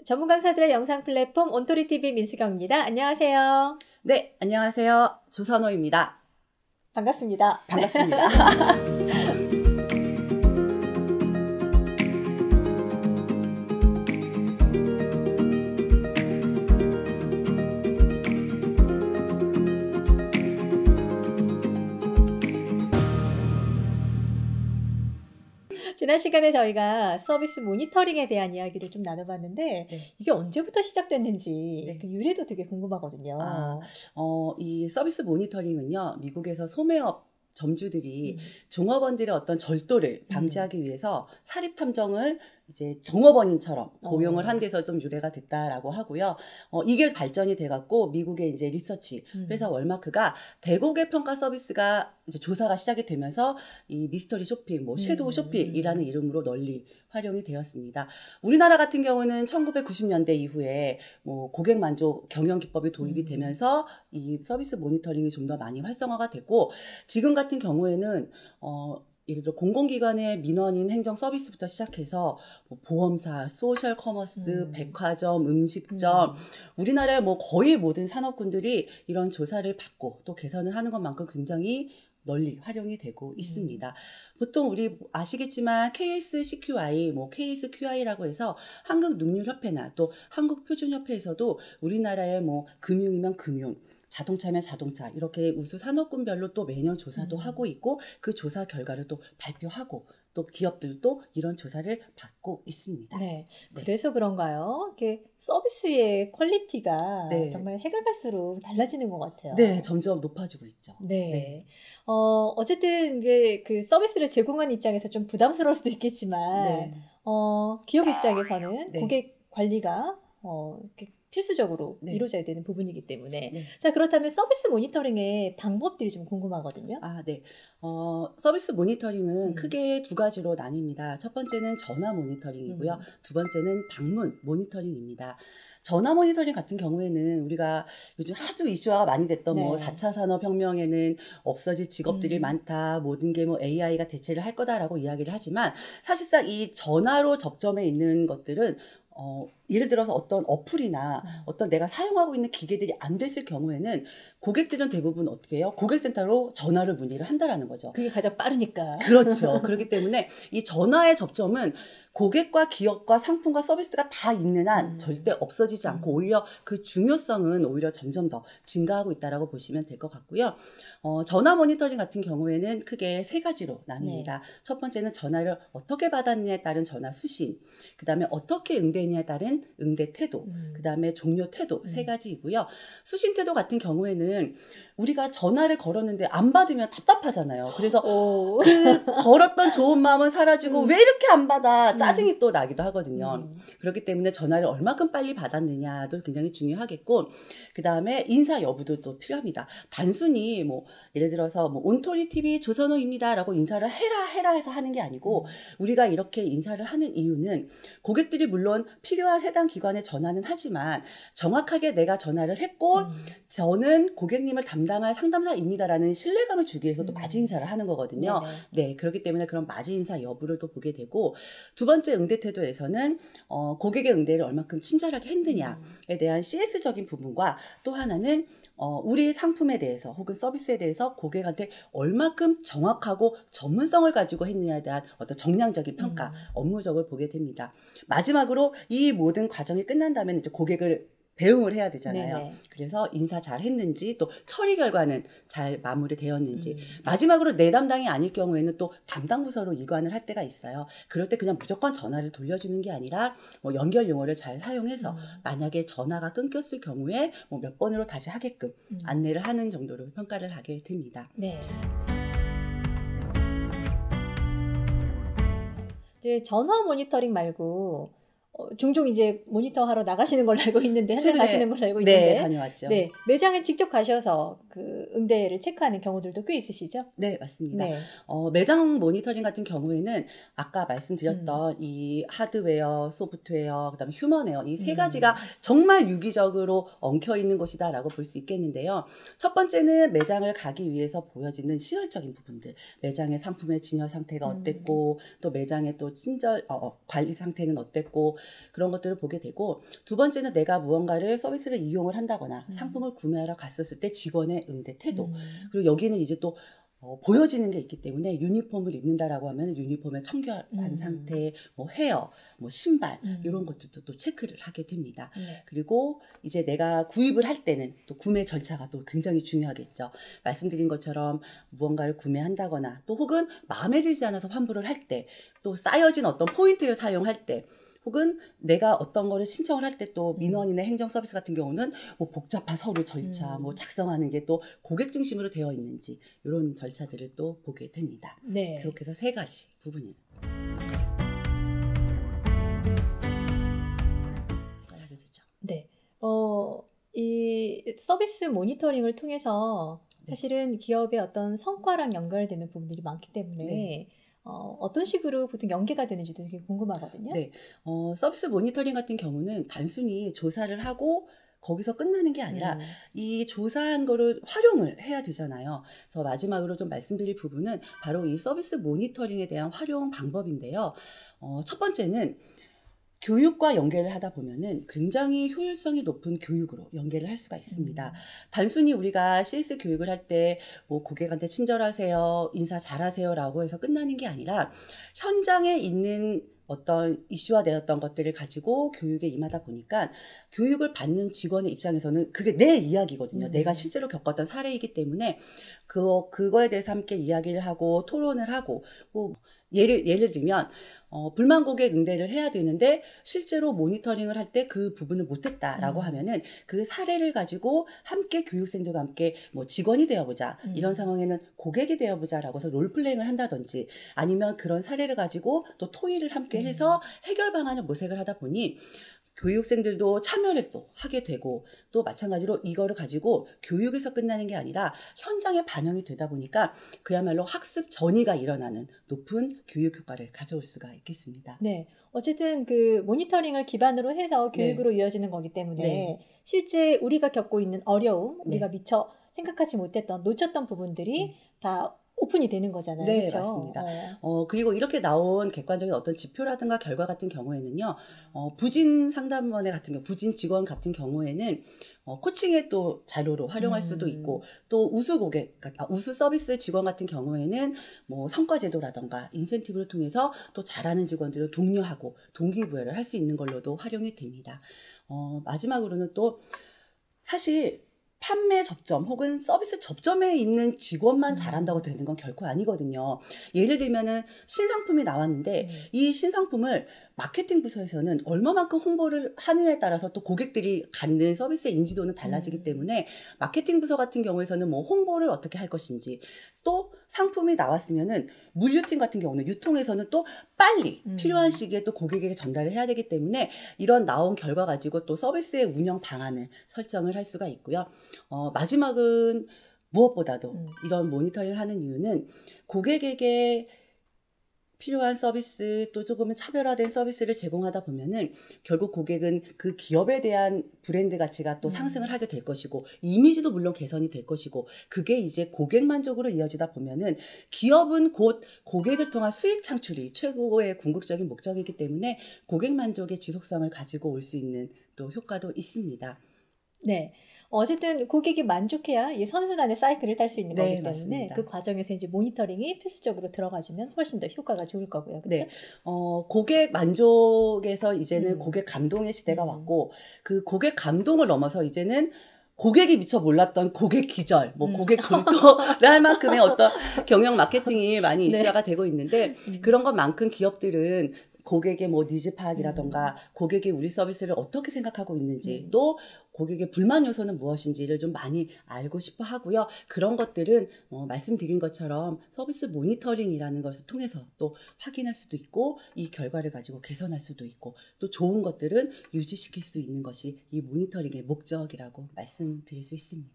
전문 강사들의 영상 플랫폼 온토리TV 민수경입니다. 안녕하세요. 네, 안녕하세요. 조선호입니다. 반갑습니다. 반갑습니다. 지난 시간에 저희가 서비스 모니터링에 대한 이야기를 좀 나눠봤는데 네. 이게 언제부터 시작됐는지 네. 그 유래도 되게 궁금하거든요. 이 서비스 모니터링은요, 미국에서 소매업 점주들이 종업원들의 어떤 절도를 방지하기 위해서 사립 탐정을 이제 종업원인처럼 고용을 한 데서 좀 유래가 됐다라고 하고요. 이게 발전이 돼갖고 미국의 이제 리서치 회사 월마크가 대고객 평가 서비스가 이제 조사가 시작이 되면서 이 미스터리 쇼핑, 뭐 섀도우 쇼핑이라는 이름으로 널리 활용이 되었습니다. 우리나라 같은 경우는 1990년대 이후에 뭐 고객 만족 경영 기법이 도입이 되면서 이 서비스 모니터링이 좀 더 많이 활성화가 되고, 지금 같은 경우에는 예를 들어 공공기관의 민원인 행정 서비스부터 시작해서 뭐 보험사, 소셜 커머스, 백화점, 음식점, 우리나라의 뭐 거의 모든 산업군들이 이런 조사를 받고 또 개선을 하는 것만큼 굉장히 널리 활용이 되고 있습니다. 보통 우리 아시겠지만 KSCQI, 뭐 KSQI라고 해서 한국능률협회나 또 한국표준협회에서도 우리나라의 뭐 금융이면 금융, 자동차면 자동차, 이렇게 우수 산업군별로 또 매년 조사도 하고 있고, 그 조사 결과를 또 발표하고, 또 기업들도 이런 조사를 받고 있습니다. 네. 그래서 그런가요? 이렇게 서비스의 퀄리티가 네. 정말 해가 갈수록 달라지는 것 같아요. 네, 점점 높아지고 있죠. 네. 네. 어쨌든 이게 그 서비스를 제공하는 입장에서 좀 부담스러울 수도 있겠지만, 네. 기업 입장에서는 네. 고객 관리가 이렇게 필수적으로 네. 이루어져야 되는 부분이기 때문에. 네. 자, 그렇다면 서비스 모니터링의 방법들이 좀 궁금하거든요. 네. 서비스 모니터링은 크게 두 가지로 나뉩니다. 첫 번째는 전화 모니터링이고요. 두 번째는 방문 모니터링입니다. 전화 모니터링 같은 경우에는 우리가 요즘 하도 이슈화가 많이 됐던 뭐 4차 산업혁명에는 없어질 직업들이 많다, 모든 게 뭐 AI가 대체를 할 거다라고 이야기를 하지만, 사실상 이 전화로 접점해 있는 것들은 예를 들어서 어떤 어플이나 어떤 내가 사용하고 있는 기계들이 안 됐을 경우에는 고객들은 대부분 어떻게 해요? 고객센터로 전화를 문의를 한다라는 거죠. 그게 가장 빠르니까. 그렇죠. 그렇기 때문에 이 전화의 접점은 고객과 기업과 상품과 서비스가 다 있는 한 절대 없어지지 않고 오히려 그 중요성은 오히려 점점 더 증가하고 있다라고 보시면 될 것 같고요. 전화 모니터링 같은 경우에는 크게 세 가지로 나뉩니다. 첫 번째는 전화를 어떻게 받았느냐에 따른 전화 수신, 그 다음에 어떻게 응대했느냐에 따른 응대 태도, 그 다음에 종료 태도, 세 가지이고요. 수신 태도 같은 경우에는 우리가 전화를 걸었는데 안 받으면 답답하잖아요. 그래서 그 걸었던 좋은 마음은 사라지고 왜 이렇게 안 받아? 짜증이 또 나기도 하거든요. 그렇기 때문에 전화를 얼마큼 빨리 받았느냐도 굉장히 중요하겠고, 그 다음에 인사 여부도 또 필요합니다. 단순히 뭐 예를 들어서 뭐 온토리TV 조선호입니다라고 인사를 해라 해서 하는 게 아니고, 우리가 이렇게 인사를 하는 이유는 고객들이 물론 필요한 해당 기관에 전화는 하지만 정확하게 내가 전화를 했고 저는 고객님을 담당할 상담사입니다라는 신뢰감을 주기 위해서 또 맞이 인사를 하는 거거든요. 네, 그렇기 때문에 그런 맞이 인사 여부를 또 보게 되고, 두 번째 응대 태도에서는 고객의 응대를 얼마큼 친절하게 했느냐에 대한 CS적인 부분과, 또 하나는 우리 상품에 대해서 혹은 서비스에 대해서 고객한테 얼마큼 정확하고 전문성을 가지고 했느냐에 대한 어떤 정량적인 평가, 업무적을 보게 됩니다. 마지막으로 이 모든 과정이 끝난 다음에 이제 고객을 배웅을 해야 되잖아요. 네네. 그래서 인사 잘 했는지, 또 처리 결과는 잘 마무리되었는지, 마지막으로 내 담당이 아닐 경우에는 또 담당 부서로 이관을 할 때가 있어요. 그럴 때 그냥 무조건 전화를 돌려주는 게 아니라 뭐 연결 용어를 잘 사용해서 만약에 전화가 끊겼을 경우에 뭐 몇 번으로 다시 하게끔 안내를 하는 정도로 평가를 하게 됩니다. 네. 이제 전화 모니터링 말고 종종 이제 모니터 하러 나가시는 걸로 알고 있는데, 현장 가시는 걸로 알고 있는데, 네, 다녀왔죠. 네, 매장에 직접 가셔서 그 응대를 체크하는 경우들도 꽤 있으시죠? 네, 맞습니다. 네. 매장 모니터링 같은 경우에는 아까 말씀드렸던 이 하드웨어, 소프트웨어, 그다음에 휴먼웨어, 이 세 가지가 정말 유기적으로 엉켜 있는 곳이다라고 볼 수 있겠는데요. 첫 번째는 매장을 가기 위해서 보여지는 시설적인 부분들, 매장의 상품의 진열 상태가 어땠고, 또 매장의 또 친절 관리 상태는 어땠고, 그런 것들을 보게 되고 두 번째는 내가 무언가를 서비스를 이용을 한다거나 상품을 구매하러 갔었을 때 직원의 응대 태도 그리고 여기는 이제 또 보여지는 게 있기 때문에 유니폼을 입는다라고 하면 유니폼의 청결한 상태, 뭐 헤어, 뭐 신발 이런 것들도 또 체크를 하게 됩니다. 그리고 이제 내가 구입을 할 때는 또 구매 절차가 또 굉장히 중요하겠죠. 말씀드린 것처럼 무언가를 구매한다거나 또 혹은 마음에 들지 않아서 환불을 할 때 또 쌓여진 어떤 포인트를 사용할 때 혹은 내가 어떤 거를 신청을 할 때 또 민원이나 행정 서비스 같은 경우는 뭐 복잡한 서류 절차, 뭐 작성하는 게 또 고객 중심으로 되어 있는지 이런 절차들을 또 보게 됩니다. 네. 그렇게 해서 세 가지 부분을 하게 되죠. 네. 이 서비스 모니터링을 통해서 사실은 기업의 어떤 성과랑 연결되는 부분들이 많기 때문에 어떤 식으로 보통 연계가 되는지도 되게 궁금하거든요. 네. 서비스 모니터링 같은 경우는 단순히 조사를 하고 거기서 끝나는 게 아니라 이 조사한 거를 활용을 해야 되잖아요. 그래서 마지막으로 좀 말씀드릴 부분은 바로 이 서비스 모니터링에 대한 활용 방법인데요. 첫 번째는 교육과 연계를 하다 보면은 굉장히 효율성이 높은 교육으로 연계를 할 수가 있습니다. 단순히 우리가 CS 교육을 할 때 뭐 고객한테 친절하세요, 인사 잘하세요라고 해서 끝나는 게 아니라 현장에 있는 어떤 이슈화되었던 것들을 가지고 교육에 임하다 보니까 교육을 받는 직원의 입장에서는 그게 내 이야기거든요. 내가 실제로 겪었던 사례이기 때문에 그거에 대해서 함께 이야기를 하고 토론을 하고 뭐 예를 들면 불만 고객 응대를 해야 되는데 실제로 모니터링을 할 때 그 부분을 못했다라고 하면은 그 사례를 가지고 함께 교육생들과 함께 뭐 직원이 되어보자 이런 상황에는 고객이 되어보자라고 해서 롤플레잉을 한다든지 아니면 그런 사례를 가지고 또 토의를 함께 해서 해결 방안을 모색을 하다 보니 교육생들도 참여를 또 하게 되고 또 마찬가지로 이거를 가지고 교육에서 끝나는 게 아니라 현장에 반영이 되다 보니까 그야말로 학습 전이가 일어나는 높은 교육 효과를 가져올 수가 있겠습니다. 네. 어쨌든 그 모니터링을 기반으로 해서 교육으로 이어지는 거기 때문에 실제 우리가 겪고 있는 어려움, 우리가 미처 생각하지 못했던 놓쳤던 부분들이 다 오픈이 되는 거잖아요. 네, 그렇죠? 맞습니다. 그리고 이렇게 나온 객관적인 어떤 지표라든가 결과 같은 경우에는요, 부진 상담원의 같은 경우, 부진 직원 같은 경우에는 코칭의 또 자료로 활용할 수도 있고, 또 우수 서비스 직원 같은 경우에는 뭐 성과제도라든가 인센티브를 통해서 또 잘하는 직원들을 독려하고 동기부여를 할 수 있는 걸로도 활용이 됩니다. 마지막으로는 또 사실 판매 접점 혹은 서비스 접점에 있는 직원만 잘한다고 되는 건 결코 아니거든요. 예를 들면은 신상품이 나왔는데 이 신상품을 마케팅 부서에서는 얼마만큼 홍보를 하느냐에 따라서 또 고객들이 갖는 서비스의 인지도는 달라지기 때문에 마케팅 부서 같은 경우에서는 뭐 홍보를 어떻게 할 것인지 또 상품이 나왔으면은 물류팀 같은 경우는 유통에서는 또 빨리 필요한 시기에 또 고객에게 전달을 해야 되기 때문에 이런 나온 결과 가지고 또 서비스의 운영 방안을 설정을 할 수가 있고요. 마지막은 무엇보다도 이런 모니터링을 하는 이유는 고객에게 필요한 서비스 또 조금은 차별화된 서비스를 제공하다 보면은 결국 고객은 그 기업에 대한 브랜드 가치가 또 상승을 하게 될 것이고 이미지도 물론 개선이 될 것이고 그게 이제 고객 만족으로 이어지다 보면은 기업은 곧 고객을 통한 수익 창출이 최고의 궁극적인 목적이기 때문에 고객 만족의 지속성을 가지고 올 수 있는 또 효과도 있습니다. 네. 어쨌든 고객이 만족해야 이 선순환의 사이클을 탈 수 있는 거기 때문에 맞습니다. 그 과정에서 이제 모니터링이 필수적으로 들어가주면 훨씬 더 효과가 좋을 거고요. 그렇죠? 네. 고객 만족에서 이제는 고객 감동의 시대가 왔고 그 고객 감동을 넘어서 이제는 고객이 미처 몰랐던 고객 기절, 뭐 고객 돌도를 할 만큼의 어떤 경영 마케팅이 많이 이슈화가 되고 있는데 그런 것만큼 기업들은 고객의 뭐 니즈 파악이라던가 고객이 우리 서비스를 어떻게 생각하고 있는지 또 고객의 불만 요소는 무엇인지를 좀 많이 알고 싶어 하고요. 그런 것들은 말씀드린 것처럼 서비스 모니터링이라는 것을 통해서 또 확인할 수도 있고 이 결과를 가지고 개선할 수도 있고 또 좋은 것들은 유지시킬 수 있는 것이 이 모니터링의 목적이라고 말씀드릴 수 있습니다.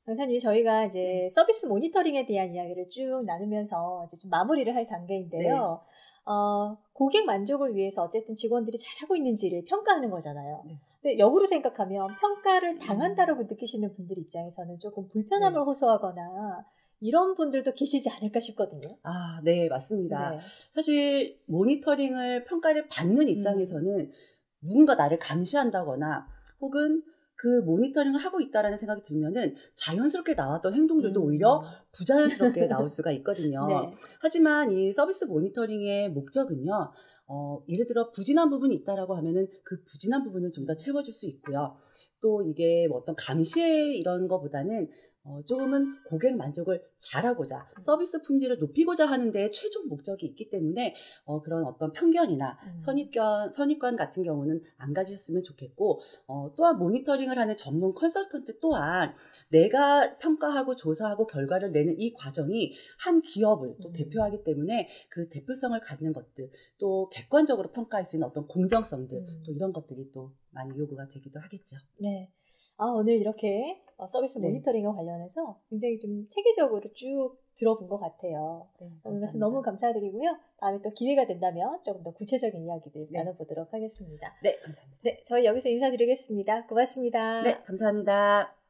강사님, 저희가 이제 서비스 모니터링에 대한 이야기를 쭉 나누면서 이제 좀 마무리를 할 단계인데요. 고객 만족을 위해서 어쨌든 직원들이 잘하고 있는지를 평가하는 거잖아요. 근데 역으로 생각하면 평가를 당한다라고 느끼시는 분들 입장에서는 조금 불편함을 호소하거나 이런 분들도 계시지 않을까 싶거든요. 아, 네, 맞습니다. 네. 사실 모니터링을 평가를 받는 입장에서는 누군가 나를 감시한다거나 혹은 그 모니터링을 하고 있다라는 생각이 들면은 자연스럽게 나왔던 행동들도 오히려 부자연스럽게 나올 수가 있거든요. 네. 하지만 이 서비스 모니터링의 목적은요, 예를 들어 부진한 부분이 있다라고 하면은 그 부진한 부분을 좀 더 채워줄 수 있고요. 또 이게 뭐 어떤 감시 이런 거보다는 조금은 고객 만족을 잘하고자 서비스 품질을 높이고자 하는 데 최종 목적이 있기 때문에 그런 어떤 편견이나 선입관 같은 경우는 안 가지셨으면 좋겠고, 또한 모니터링을 하는 전문 컨설턴트 또한 내가 평가하고 조사하고 결과를 내는 이 과정이 한 기업을 또 대표하기 때문에 그 대표성을 갖는 것들, 또 객관적으로 평가할 수 있는 어떤 공정성들, 또 이런 것들이 또 많이 요구가 되기도 하겠죠. 네. 오늘 이렇게 서비스 네. 모니터링과 관련해서 굉장히 좀 체계적으로 쭉 들어본 것 같아요. 오늘 말씀 너무 감사드리고요. 다음에 또 기회가 된다면 조금 더 구체적인 이야기들 나눠보도록 하겠습니다. 네, 감사합니다. 네, 저희 여기서 인사드리겠습니다. 고맙습니다. 네, 감사합니다.